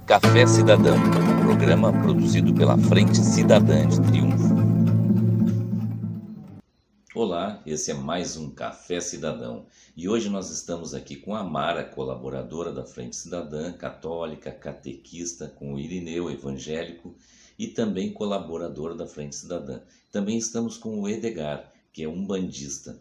Café Cidadão, programa produzido pela Frente Cidadã de Triunfo. Olá, esse é mais um Café Cidadão e hoje nós estamos aqui com a Mara, colaboradora da Frente Cidadã, católica, catequista, com o Irineu, evangélico e também colaboradora da Frente Cidadã. Também estamos com o Edgar, que é umbandista.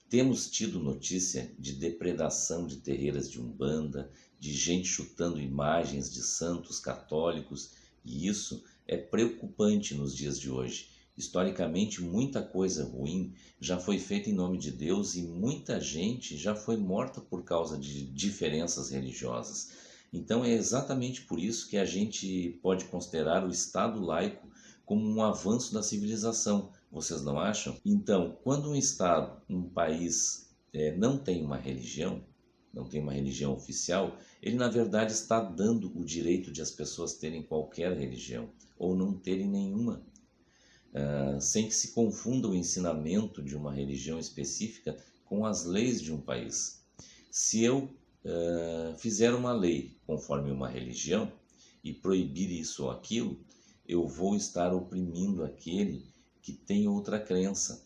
Temos tido notícia de depredação de terreiras de umbanda, de gente chutando imagens de santos católicos, e isso é preocupante nos dias de hoje. Historicamente, muita coisa ruim já foi feita em nome de Deus e muita gente já foi morta por causa de diferenças religiosas. Então é exatamente por isso que a gente pode considerar o Estado laico como um avanço da civilização. Vocês não acham? Então, quando um Estado, um país não tem uma religião, não tem uma religião oficial, ele na verdade está dando o direito de as pessoas terem qualquer religião ou não terem nenhuma. Sem que se confunda o ensinamento de uma religião específica com as leis de um país. Se eu fizer uma lei conforme uma religião e proibir isso ou aquilo, eu vou estar oprimindo aquele que tem outra crença.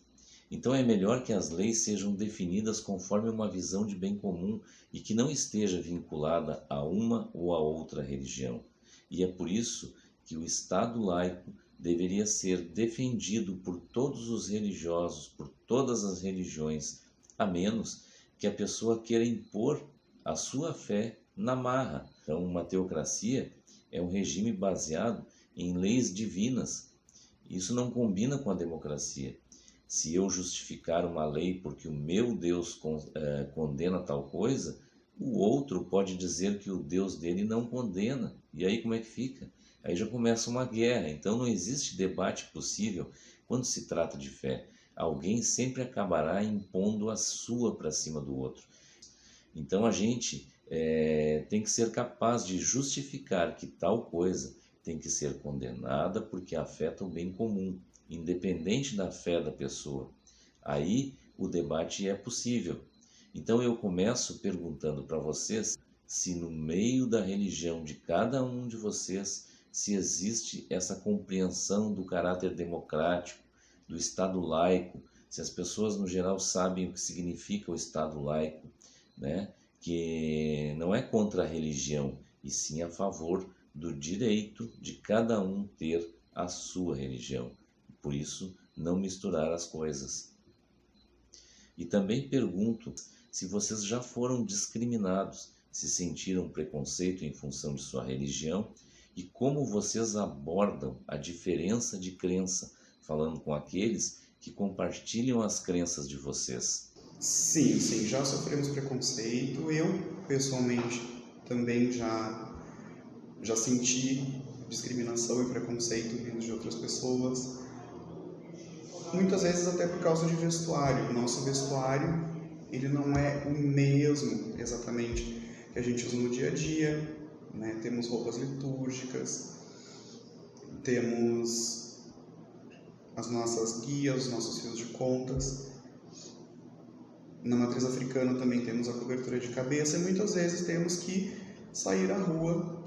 Então é melhor que as leis sejam definidas conforme uma visão de bem comum e que não esteja vinculada a uma ou a outra religião. E é por isso que o Estado laico deveria ser defendido por todos os religiosos, por todas as religiões, a menos que a pessoa queira impor a sua fé na marra. Então, uma teocracia é um regime baseado em leis divinas. Isso não combina com a democracia. Se eu justificar uma lei porque o meu Deus condena tal coisa, o outro pode dizer que o Deus dele não condena. E aí como é que fica? Aí já começa uma guerra. Então não existe debate possível quando se trata de fé. Alguém sempre acabará impondo a sua para cima do outro. Então a gente tem que ser capaz de justificar que tal coisa tem que ser condenada porque afeta o bem comum, independente da fé da pessoa. Aí o debate é possível. Então eu começo perguntando para vocês se no meio da religião de cada um de vocês se existe essa compreensão do caráter democrático, do Estado laico, se as pessoas no geral sabem o que significa o Estado laico, né? Que não é contra a religião, e sim a favor do direito de cada um ter a sua religião. Por isso, não misturar as coisas. E também pergunto se vocês já foram discriminados, se sentiram preconceito em função de sua religião e como vocês abordam a diferença de crença, falando com aqueles que compartilham as crenças de vocês. Sim, já sofremos preconceito. Eu, pessoalmente, também já senti discriminação e preconceito vindo de outras pessoas. Muitas vezes até por causa de vestuário. O nosso vestuário, ele não é o mesmo exatamente que a gente usa no dia a dia, né? Temos roupas litúrgicas, temos as nossas guias, os nossos fios de contas. Na matriz africana também temos a cobertura de cabeça e muitas vezes temos que sair à rua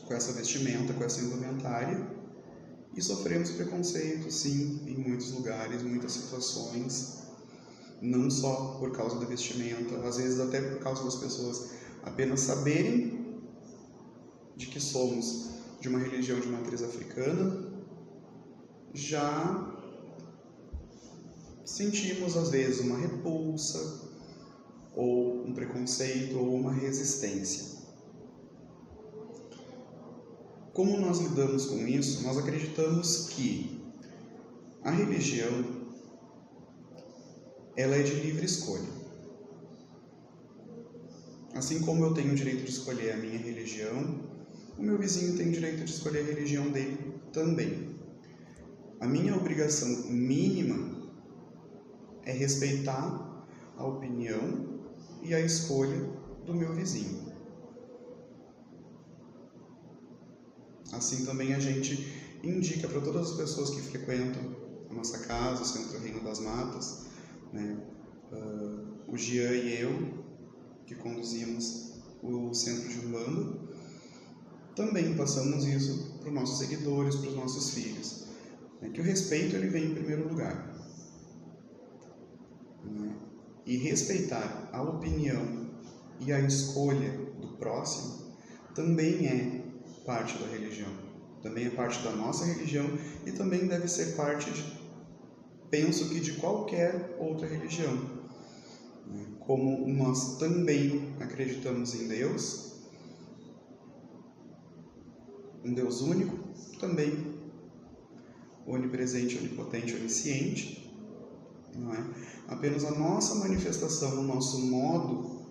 com essa vestimenta, com essa indumentária e sofremos preconceito, sim, em muitos lugares, muitas situações, não só por causa da vestimenta, às vezes até por causa das pessoas apenas saberem de que somos de uma religião de matriz africana, já sentimos às vezes uma repulsa, ou um preconceito, ou uma resistência. Como nós lidamos com isso? Nós acreditamos que a religião ela é de livre escolha. Assim como eu tenho o direito de escolher a minha religião, o meu vizinho tem o direito de escolher a religião dele também. A minha obrigação mínima é respeitar a opinião e a escolha do meu vizinho. Assim também a gente indica para todas as pessoas que frequentam a nossa casa, o Centro Reino das Matas, né? O Jean e eu, que conduzimos o Centro de Umbanda, também passamos isso para os nossos seguidores, para os nossos filhos. Que o respeito ele vem em primeiro lugar. E respeitar a opinião e a escolha do próximo também é parte da religião. Também é parte da nossa religião e também deve ser parte, penso que, de qualquer outra religião. Como nós também acreditamos em Deus, um Deus único, também onipresente, onipotente, onisciente, não é? Apenas a nossa manifestação, o nosso modo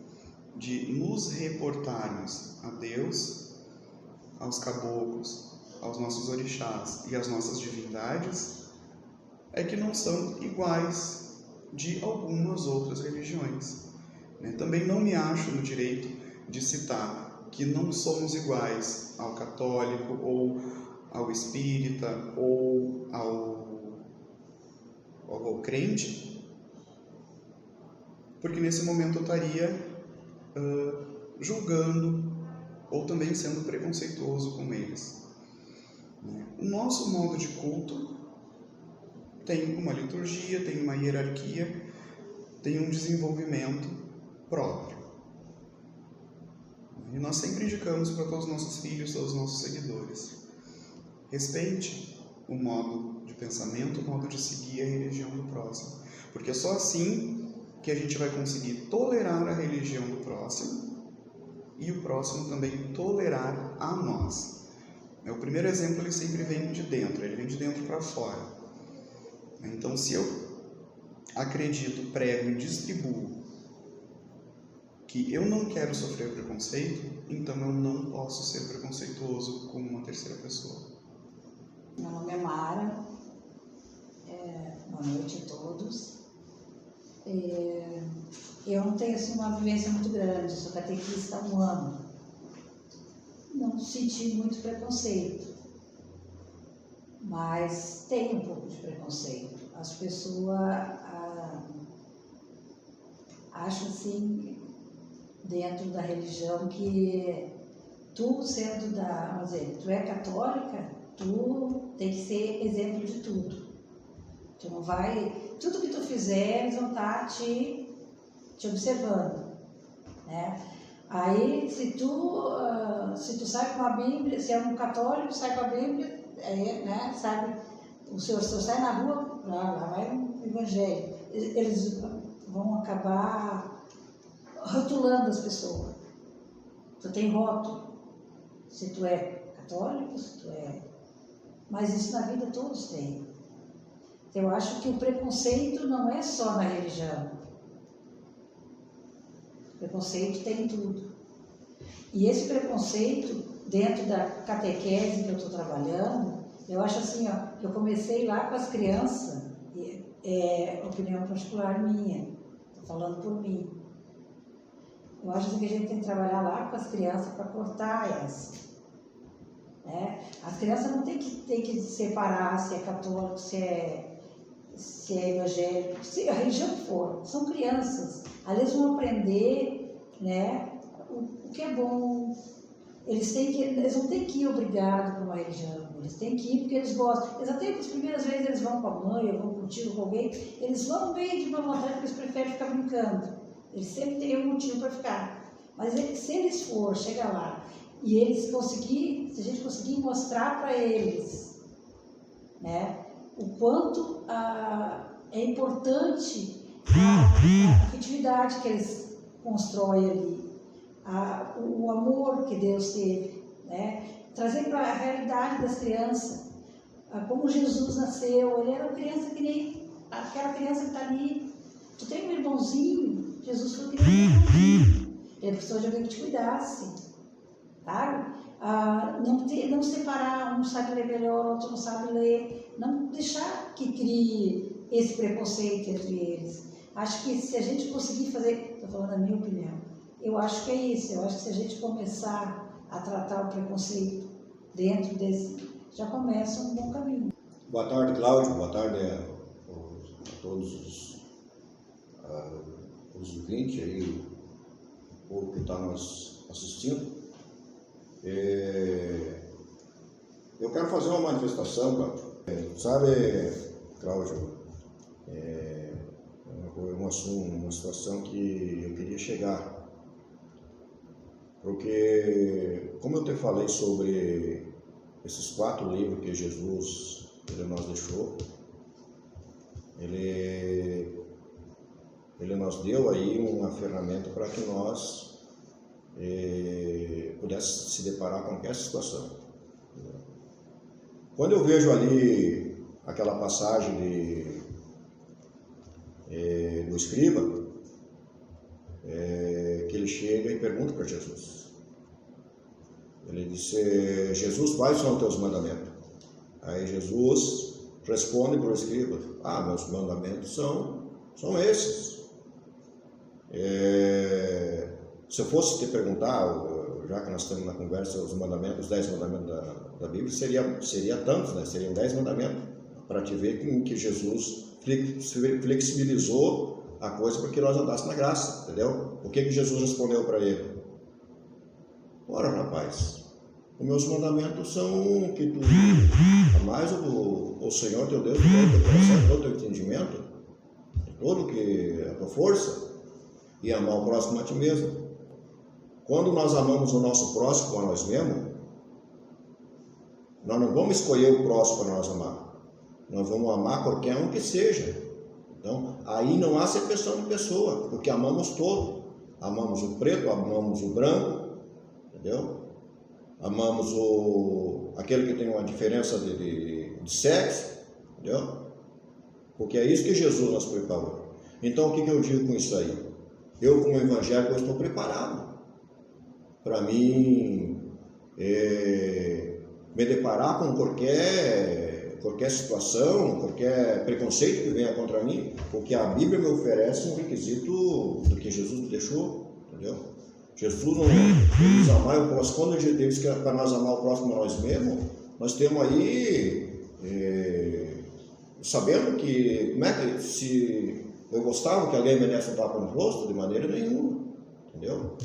de nos reportarmos a Deus, aos caboclos, aos nossos orixás e às nossas divindades, é que não são iguais de algumas outras religiões. Também não me acho no direito de citar que não somos iguais ao católico, ou ao espírita, ou ao crente, porque nesse momento eu estaria julgando ou também sendo preconceituoso com eles. O nosso modo de culto tem uma liturgia, tem uma hierarquia, tem um desenvolvimento próprio. E nós sempre indicamos para todos os nossos filhos, todos os nossos seguidores: respeite o modo de pensamento, o modo de seguir a religião do próximo. Porque é só assim que a gente vai conseguir tolerar a religião do próximo e o próximo também tolerar a nós. O primeiro exemplo ele sempre vem de dentro, ele vem de dentro para fora. Então, se eu acredito, prego e distribuo que eu não quero sofrer preconceito, então eu não posso ser preconceituoso com uma terceira pessoa. Meu nome é Mara, boa noite a todos. Eu não tenho assim, uma vivência muito grande, sou catequista há 1 ano. Não senti muito preconceito, mas tem um pouco de preconceito. As pessoas acham assim, dentro da religião, que tu sendo vamos dizer, tu é católica, tu tem que ser exemplo de tudo. Tu não vai, tudo que tu fizer, eles vão estar te observando, né? Aí, se tu sai com a Bíblia, se é um católico, sai com a Bíblia, né? Sabe, o senhor sai na rua, lá vai um evangelho. Eles vão acabar rotulando as pessoas. Tu tem rótulo, se tu é católico, se tu é... Mas isso na vida todos têm. Eu acho que o preconceito não é só na religião. O preconceito tem em tudo. E esse preconceito, dentro da catequese que eu estou trabalhando, eu acho assim, eu comecei lá com as crianças, opinião particular minha, estou falando por mim. Eu acho assim que a gente tem que trabalhar lá com as crianças para cortar essa. Né? As crianças não tem que separar se é católico, se é evangélico, se a religião for. São crianças. Ali eles vão aprender, né, o que é bom. Eles não têm que ir obrigados para uma religião. Eles têm que ir porque eles gostam. Eles até as primeiras vezes eles vão com a mãe, ou vão com o tio, com alguém. Eles vão bem de uma vontade porque eles preferem ficar brincando. Eles sempre têm um motivo para ficar. Mas se eles chegar lá, e eles se a gente conseguir mostrar para eles, né, o quanto é importante a afetividade que eles constroem ali, o amor que Deus teve, né, trazer para a realidade das crianças, como Jesus nasceu. Ele era uma criança que nem aquela criança que está ali. Tu tem um irmãozinho, Jesus foi criança, ele precisou de alguém que te cuidasse, sabe? Não separar, um sabe ler melhor, outro não sabe ler, não deixar que crie esse preconceito entre eles. Acho que se a gente conseguir fazer, estou falando a minha opinião, eu acho que é isso. Eu acho que se a gente começar a tratar o preconceito dentro desse, já começa um bom caminho. Boa tarde, Cláudio. Boa tarde a todos os ouvintes aí, o povo que está nos assistindo. Eu quero fazer uma manifestação, Cláudio. Sabe, Cláudio, é uma situação que eu queria chegar. Porque, como eu te falei sobre esses 4 livros que Jesus nos deixou, ele nos deu aí uma ferramenta para que nós pudéssemos se deparar com qualquer situação. Quando eu vejo ali aquela passagem do escriba, que ele chega e pergunta para Jesus. Ele disse: Jesus, quais são os teus mandamentos? Aí Jesus responde para o escriba: meus mandamentos são esses. Se eu fosse te perguntar, já que nós estamos na conversa, os 10 mandamentos da Bíblia, seria tantos, né? Seriam 10 mandamentos, para te ver que Jesus flexibilizou a coisa para que nós andássemos na graça, entendeu? O que Jesus respondeu para ele? Ora, rapaz, os meus mandamentos são que tu amais o Senhor teu Deus de todo o teu coração, de todo o teu entendimento, de todo a tua força, e amar o próximo a ti mesmo. Quando nós amamos o nosso próximo como a nós mesmos, nós não vamos escolher o próximo para nós amar. Nós vamos amar qualquer um que seja. Então, aí não há acepção de pessoa, porque amamos todo. Amamos o preto, amamos o branco, entendeu? Amamos aquele que tem uma diferença de sexo, entendeu? Porque é isso que Jesus nos preparou. Então, o que eu digo com isso aí? Eu, como evangélico, eu estou preparado para mim me deparar com qualquer situação, qualquer preconceito que venha contra mim, porque a Bíblia me oferece um requisito do que Jesus me deixou, entendeu? Jesus não diz amar o próximo. Quando ele diz que é para nós amar o próximo a nós mesmos, nós temos aí sabendo que, como é que se eu gostava que alguém me desse um tapa no rosto, de maneira nenhuma, entendeu?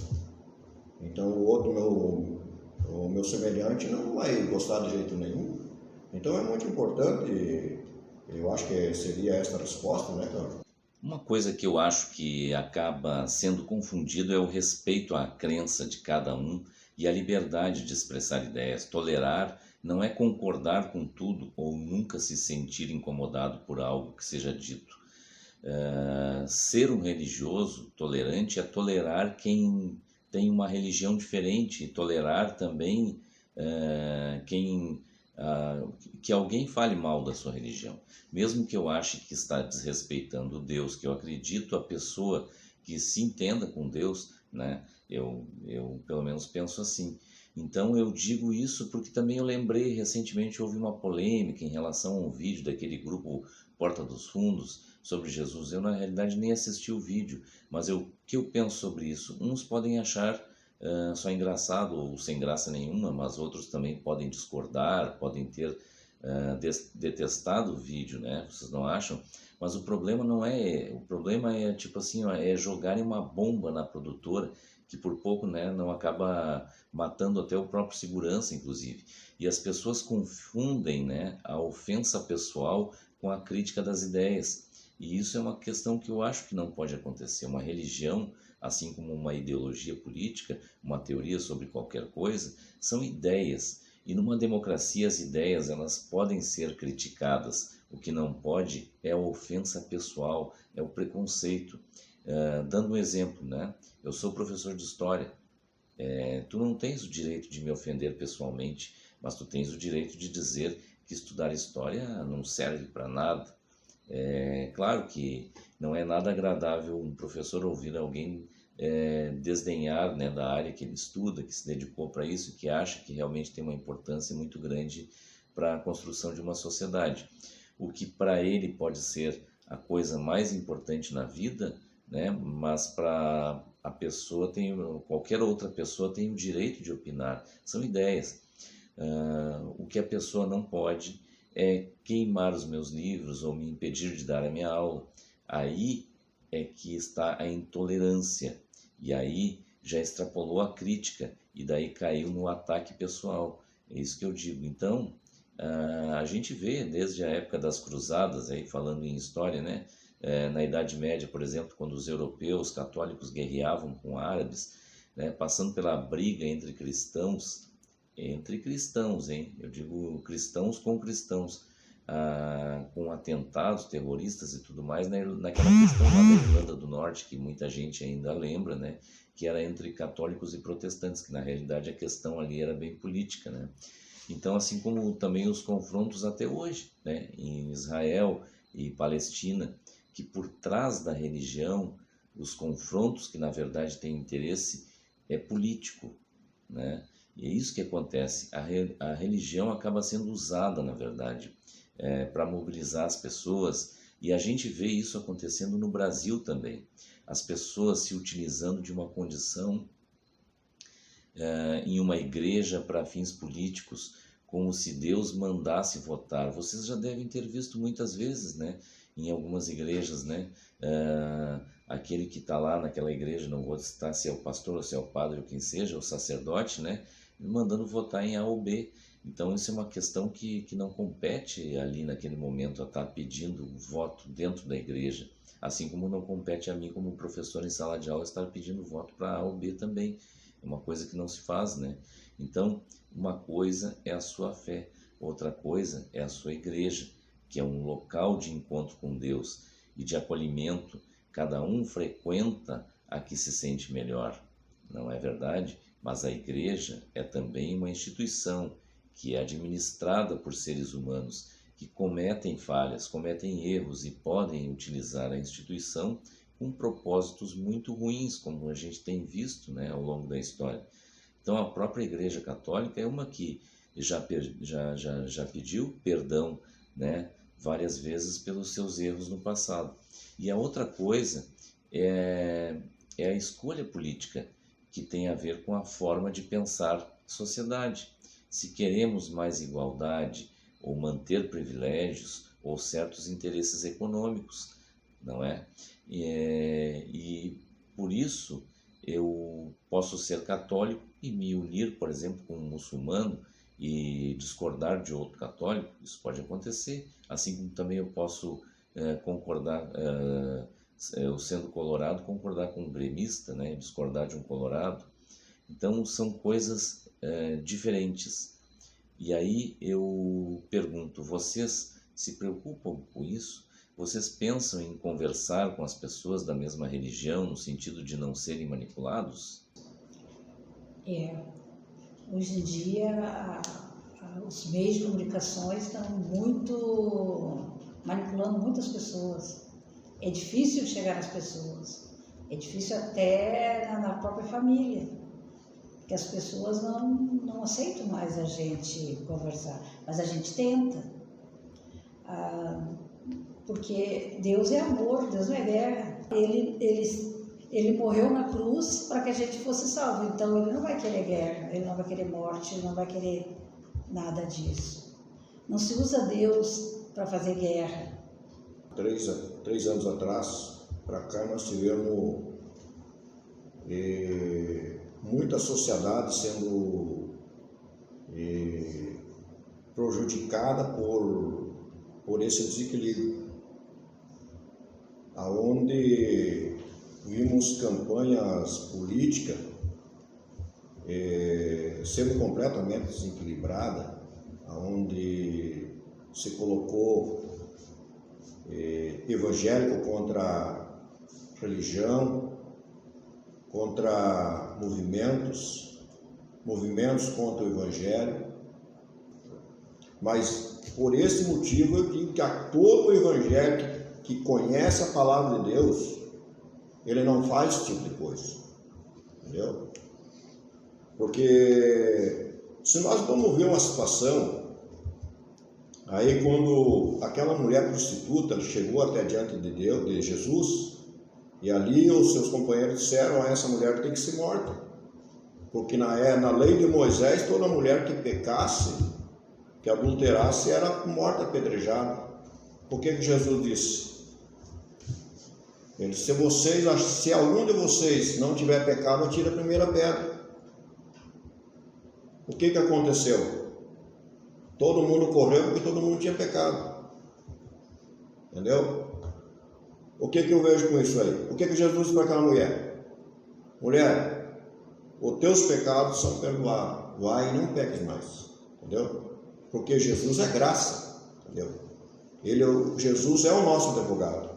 Então o meu semelhante não vai gostar de jeito nenhum. Então é muito importante, eu acho que seria essa a resposta, né, Cláudio? Uma coisa que eu acho que acaba sendo confundido é o respeito à crença de cada um e a liberdade de expressar ideias. Tolerar não é concordar com tudo ou nunca se sentir incomodado por algo que seja dito. Ser um religioso tolerante é tolerar quem tem uma religião diferente, tolerar também que alguém fale mal da sua religião, mesmo que eu ache que está desrespeitando Deus, que eu acredito a pessoa que se entenda com Deus, né? Eu pelo menos penso assim. Então eu digo isso porque também eu lembrei, recentemente houve uma polêmica em relação a um vídeo daquele grupo Porta dos Fundos sobre Jesus. Eu na realidade nem assisti o vídeo, mas o que eu penso sobre isso? Uns podem achar só engraçado ou sem graça nenhuma, mas outros também podem discordar, podem ter detestado o vídeo, né? Vocês não acham? Mas o problema não é, o problema é tipo assim, ó, é jogarem uma bomba na produtora que por pouco, né, não acaba matando até o próprio segurança, inclusive. E as pessoas confundem, né, a ofensa pessoal com a crítica das ideias. E isso é uma questão que eu acho que não pode acontecer. Uma religião, assim como uma ideologia política, uma teoria sobre qualquer coisa, são ideias. E numa democracia as ideias elas podem ser criticadas. O que não pode é a ofensa pessoal, é o preconceito. Dando um exemplo, né? Eu sou professor de história. Tu não tens o direito de me ofender pessoalmente, mas tu tens o direito de dizer que estudar história não serve para nada. Claro que não é nada agradável um professor ouvir alguém desdenhar, né, da área que ele estuda, que se dedicou para isso, que acha que realmente tem uma importância muito grande para a construção de uma sociedade. O que para ele pode ser a coisa mais importante na vida, né, mas para a pessoa qualquer outra pessoa tem o direito de opinar. São ideias. O que a pessoa não pode é queimar os meus livros ou me impedir de dar a minha aula. Aí é que está a intolerância, e aí já extrapolou a crítica, e daí caiu no ataque pessoal. É isso que eu digo. Então, A gente vê desde a época das cruzadas, aí falando em história, né? Na Idade Média, por exemplo, quando os europeus católicos guerreavam com árabes, né? Passando pela briga entre cristãos, hein? Eu digo cristãos com cristãos, com atentados terroristas e tudo mais, né? Naquela questão lá da Irlanda do Norte, que muita gente ainda lembra, né? Que era entre católicos e protestantes, que na realidade a questão ali era bem política, né? Então, assim como também os confrontos até hoje, né? Em Israel e Palestina, que por trás da religião, os confrontos que na verdade têm interesse é político, né? E é isso que acontece. A religião acaba sendo usada, na verdade, para mobilizar as pessoas, e a gente vê isso acontecendo no Brasil também. As pessoas se utilizando de uma condição em uma igreja para fins políticos, como se Deus mandasse votar. Vocês já devem ter visto muitas vezes, né? Em algumas igrejas, né? Aquele que está lá naquela igreja, não vou citar se é o pastor ou se é o padre ou quem seja, o sacerdote, né? Mandando votar em A ou B. Então isso é uma questão que não compete ali naquele momento a estar pedindo voto dentro da igreja, assim como não compete a mim como professor em sala de aula estar pedindo voto para A ou B também. É uma coisa que não se faz, né? Então, uma coisa é a sua fé, outra coisa é a sua igreja, que é um local de encontro com Deus e de acolhimento. Cada um frequenta a que se sente melhor, não é verdade? Mas a igreja é também uma instituição que é administrada por seres humanos que cometem falhas, cometem erros e podem utilizar a instituição com propósitos muito ruins, como a gente tem visto, né, ao longo da história. Então, a própria Igreja Católica é uma que já pediu perdão, né, várias vezes pelos seus erros no passado. E a outra coisa é a escolha política, que tem a ver com a forma de pensar sociedade. Se queremos mais igualdade, ou manter privilégios, ou certos interesses econômicos, não é? E por isso eu posso ser católico e me unir, por exemplo, com um muçulmano e discordar de outro católico. Isso pode acontecer, assim como também eu posso concordar, eu sendo colorado, concordar com um gremista, né? Discordar de um colorado. Então são coisas diferentes. E aí eu pergunto, vocês se preocupam com isso? Vocês pensam em conversar com as pessoas da mesma religião no sentido de não serem manipulados? Hoje em dia os meios de comunicação estão manipulando muitas pessoas. É difícil chegar nas pessoas, é difícil até na própria família, porque as pessoas não aceitam mais a gente conversar, mas a gente tenta. Porque Deus é amor, Deus não é guerra. Ele morreu na cruz para que a gente fosse salvo, então Ele não vai querer guerra, Ele não vai querer morte, Ele não vai querer nada disso. Não se usa Deus para fazer guerra. 3 anos atrás, para cá, nós tivemos muita sociedade sendo prejudicada por esse desequilíbrio, aonde vimos campanhas políticas sendo completamente desequilibrada, aonde se colocou evangélico contra religião, contra movimentos contra o evangelho. Mas por esse motivo eu digo que a todo evangélico que conhece a palavra de Deus, ele não faz esse tipo de coisa, entendeu? Porque se nós vamos ver uma situação, aí quando aquela mulher prostituta chegou até diante de Deus, de Jesus, e ali os seus companheiros disseram a essa mulher que tem que ser morta, porque na lei de Moisés toda mulher que pecasse, que adulterasse, era morta apedrejada. Por que Jesus disse? Ele disse, se algum de vocês não tiver pecado, atire a primeira pedra. O que aconteceu? Todo mundo correu porque todo mundo tinha pecado. Entendeu? O que eu vejo com isso aí? O que Jesus disse para aquela mulher? Mulher, os teus pecados são perdoados. Vai e não peques mais. Entendeu? Porque Jesus é graça. Entendeu? Jesus é o nosso advogado.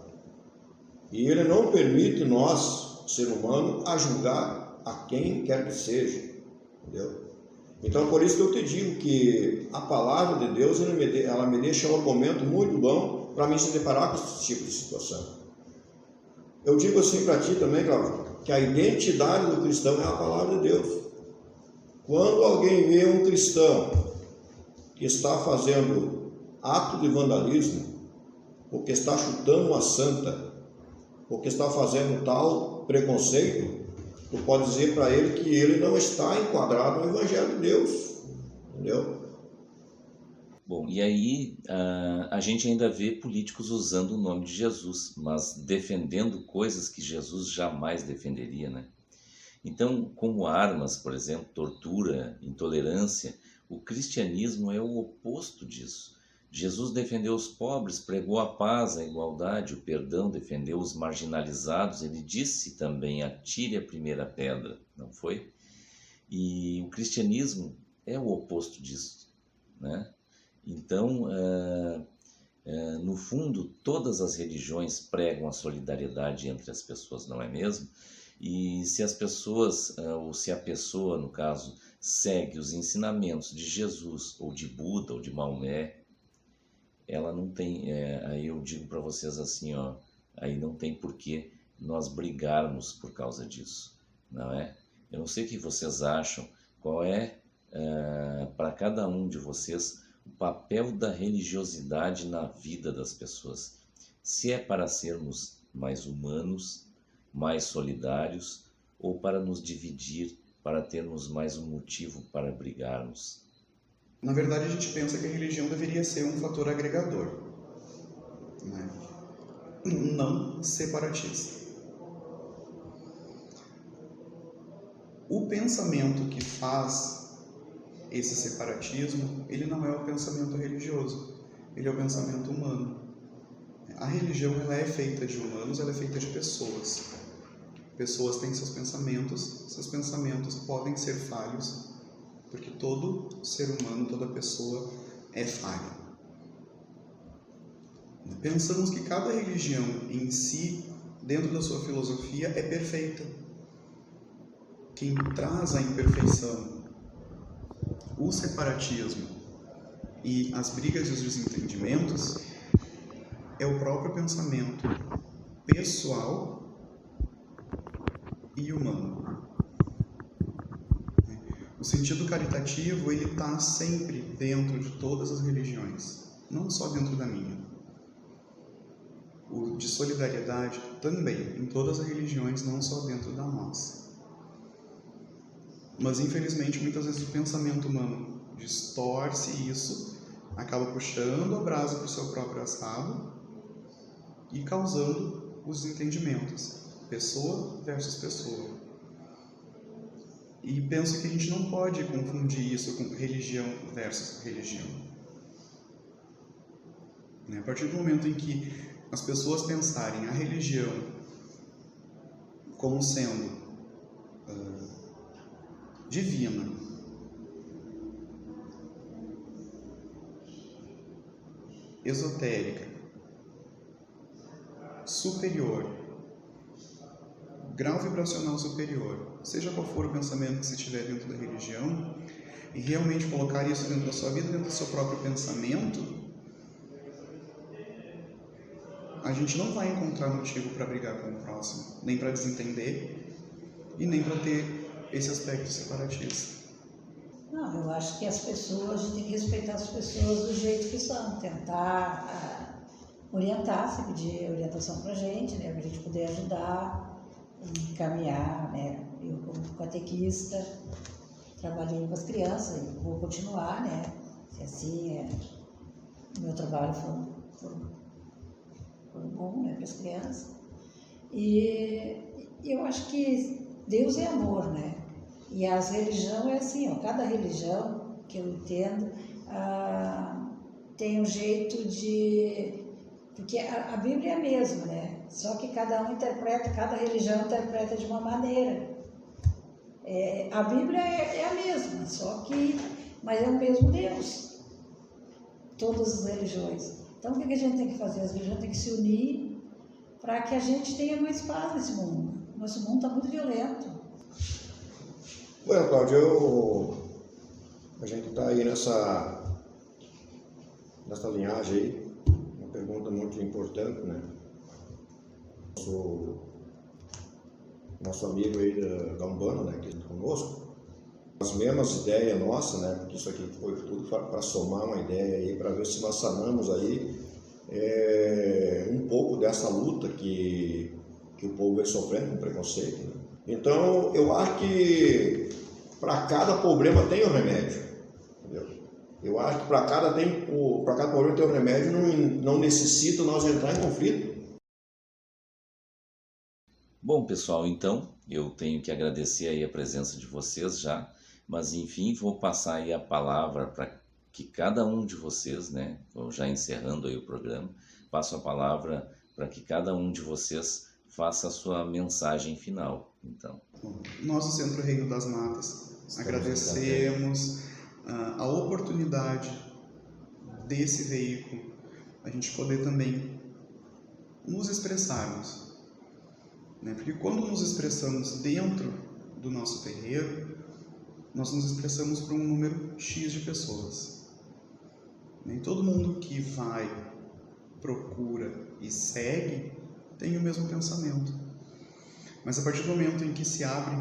E ele não permite nós, ser humano, a julgar a quem quer que seja. Entendeu? Então, por isso que eu te digo que a palavra de Deus, ela me deixa um momento muito bom para mim se deparar com esse tipo de situação. Eu digo assim para ti também, Cláudio, que a identidade do cristão é a palavra de Deus. Quando alguém vê um cristão que está fazendo ato de vandalismo, ou que está chutando uma santa, ou que está fazendo tal preconceito, tu pode dizer para ele que ele não está enquadrado no Evangelho de Deus. Entendeu? Bom, e aí a gente ainda vê políticos usando o nome de Jesus, mas defendendo coisas que Jesus jamais defenderia, né? Então, como armas, por exemplo, tortura, intolerância, o cristianismo é o oposto disso. Jesus defendeu os pobres, pregou a paz, a igualdade, o perdão, defendeu os marginalizados. Ele disse também, atire a primeira pedra, não foi? E o cristianismo é o oposto disso, né? Então, no fundo, todas as religiões pregam a solidariedade entre as pessoas, não é mesmo? E se as pessoas, ou se a pessoa, no caso, segue os ensinamentos de Jesus, ou de Buda, ou de Maomé, ela não tem, aí eu digo para vocês assim, ó, aí não tem por que nós brigarmos por causa disso, não é? Eu não sei o que vocês acham, qual é, para cada um de vocês, o papel da religiosidade na vida das pessoas. Se é para sermos mais humanos, mais solidários, ou para nos dividir, para termos mais um motivo para brigarmos. Na verdade, a gente pensa que a religião deveria ser um fator agregador, né? Não separatista. O pensamento que faz esse separatismo, ele não é o pensamento religioso, ele é o pensamento humano. A religião, ela é feita de humanos, ela é feita de pessoas. Pessoas têm seus pensamentos podem ser falhos, porque todo ser humano, toda pessoa é falha. Pensamos que cada religião em si, dentro da sua filosofia, é perfeita. Quem traz a imperfeição, o separatismo e as brigas e os desentendimentos é o próprio pensamento pessoal e humano. O sentido caritativo, ele está sempre dentro de todas as religiões, não só dentro da minha. O de solidariedade também, em todas as religiões, não só dentro da nossa. Mas, infelizmente, muitas vezes o pensamento humano distorce isso, acaba puxando a brasa para o seu próprio assado e causando os desentendimentos, pessoa versus pessoa. E penso que a gente não pode confundir isso com religião versus religião. A partir do momento em que as pessoas pensarem a religião como sendo divina, esotérica, superior, grau vibracional superior, seja qual for o pensamento que se tiver dentro da religião, e realmente colocar isso dentro da sua vida, dentro do seu próprio pensamento, a gente não vai encontrar motivo para brigar com o próximo, nem para desentender e nem para ter esse aspecto separatista. Não, eu acho que as pessoas, a gente tem que respeitar as pessoas do jeito que são, tentar orientar, se pedir orientação para a gente, né, para a gente poder ajudar, encaminhar, né. Eu, como catequista, trabalhei com as crianças e vou continuar, né, se assim o meu trabalho for bom, né, para as crianças. E eu acho que Deus é amor, né? E as religiões é assim, ó, cada religião que eu entendo, tem um jeito de... Porque a Bíblia é a mesma, né? Só que cada religião interpreta de uma maneira. A Bíblia é a mesma, mas é o mesmo Deus. Todas as religiões. Então, o que a gente tem que fazer? As religiões têm que se unir para que a gente tenha mais paz nesse mundo. Nosso mundo está muito violento. Bueno, Cláudio, a gente está aí nessa linhagem aí, uma pergunta muito importante, né? Nosso amigo aí da Umbanda, né, que está conosco, as mesmas ideias nossas, né? Porque isso aqui foi tudo para somar uma ideia aí, para ver se nós sanamos aí um pouco dessa luta que o povo vem sofrendo com preconceito, né? Então, eu acho que para cada problema tem um remédio, entendeu? Eu acho que para cada problema tem um remédio, não necessita nós entrar em conflito. Bom, pessoal, então eu tenho que agradecer aí a presença de vocês já, mas enfim, vou passar aí a palavra para que cada um de vocês, né, já encerrando aí o programa, passo a palavra para que cada um de vocês faça a sua mensagem final. Então, nós do Centro Reino das Matas agradecemos a oportunidade desse veículo, a gente poder também nos expressarmos, né? Porque quando nos expressamos dentro do nosso terreiro, nós nos expressamos para um número X de pessoas. Nem todo mundo que vai, procura e segue tem o mesmo pensamento. Mas a partir do momento em que se abre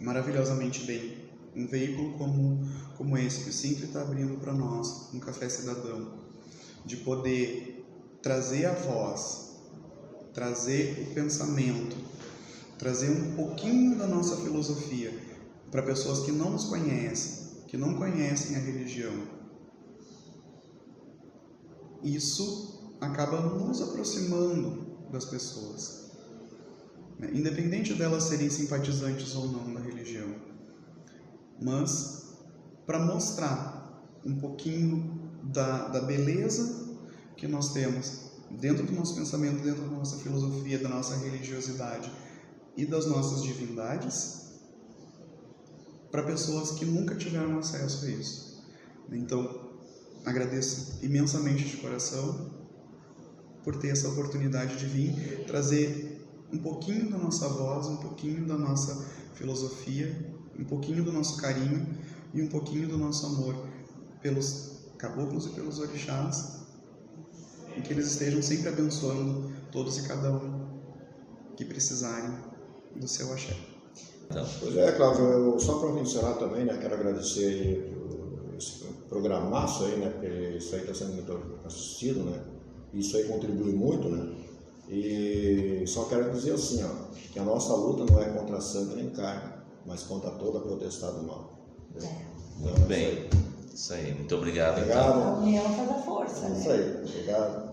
maravilhosamente bem um veículo como esse, que o Simples está abrindo para nós, um Café Cidadão, de poder trazer a voz, trazer o pensamento, trazer um pouquinho da nossa filosofia para pessoas que não nos conhecem, que não conhecem a religião. Isso acaba nos aproximando das pessoas, né? Independente delas serem simpatizantes ou não da religião, mas para mostrar um pouquinho da beleza que nós temos dentro do nosso pensamento, dentro da nossa filosofia, da nossa religiosidade e das nossas divindades, para pessoas que nunca tiveram acesso a isso. Então, agradeço imensamente de coração por ter essa oportunidade de vir trazer um pouquinho da nossa voz, um pouquinho da nossa filosofia, um pouquinho do nosso carinho e um pouquinho do nosso amor pelos caboclos e pelos orixás, e que eles estejam sempre abençoando todos e cada um que precisarem do seu axé. então. Pois é, Cláudio, só para encerrar também, né, quero agradecer aí esse programaço aí, né, porque isso aí está sendo muito assistido, né, isso aí contribui muito, né, e só quero dizer assim, ó, que a nossa luta não é contra sangue nem carne, mas contra toda a potestade do mal. Muito bem, isso aí, muito obrigado. Obrigado. A união faz a força, né? Isso aí, obrigado.